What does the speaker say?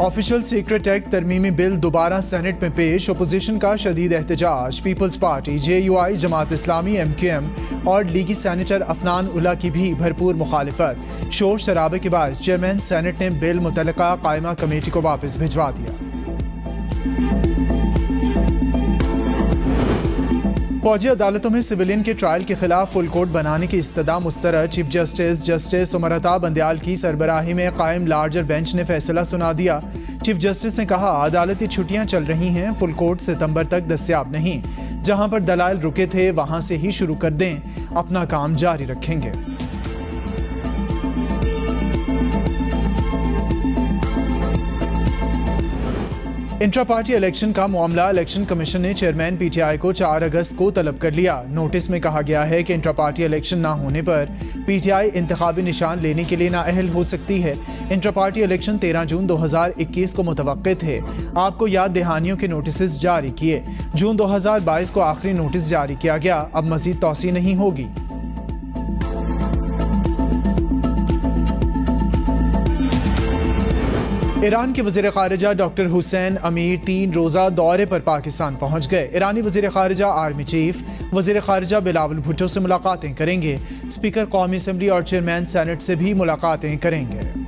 Official secret act तरमीमी bill दोबारा senate में पेश। अपोजिशन का शदीद एहतजाज। Peoples party, JUI, Jamaat Islami, MQM और लीगी सेनेटर अफनान उल्ला की भी भरपूर मुखालिफत। शोर शराबे के बाद चेयरमैन सेनेट ने बिल मुतल्लका कायमा कमेटी को वापस भिजवा दिया। फौजी अदालतों में सिविलियन के ट्रायल के खिलाफ फुल कोर्ट बनाने की इस्तदा मुस्तरद। चीफ जस्टिस उमर अता बंदयाल की सरबराही में कायम लार्जर बेंच ने फैसला सुना दिया। चीफ जस्टिस ने कहा, अदालती छुट्टियां चल रही हैं, फुल कोर्ट सितंबर तक दस्तयाब नहीं। जहां पर दलाइल रुके थे वहां से ही शुरू कर दें, अपना काम जारी रखेंगे। इंट्रा पार्टी इलेक्शन का मामला। इलेक्शन कमीशन ने चेयरमैन PTI को 4 अगस्त को तलब कर लिया। नोटिस में कहा गया है कि इंट्रा पार्टी इलेक्शन ना होने पर PTI इंतखाबी निशान लेने के लिए नाअहल हो सकती है। इंट्रा पार्टी इलेक्शन 13 जून 2021 को मुतवक्कित थे। आपको याद दहानियों के नोटिस जारी किए। जून 2022 को आखिरी नोटिस जारी किया गया। अब मजीद तौसी नहीं होगी। ईरान के वज़ीर ख़ारिजा डॉक्टर हुसैन अमीर 3 रोज़ा दौरे पर पाकिस्तान पहुंच गए। ईरानी वज़ीर ख़ारिजा, आर्मी चीफ, वज़ीर ख़ारिजा बिलावल भुट्टो से मुलाकातें करेंगे। स्पीकर कौमी असम्बली और चेयरमैन सेनेट से भी मुलाकातें करेंगे।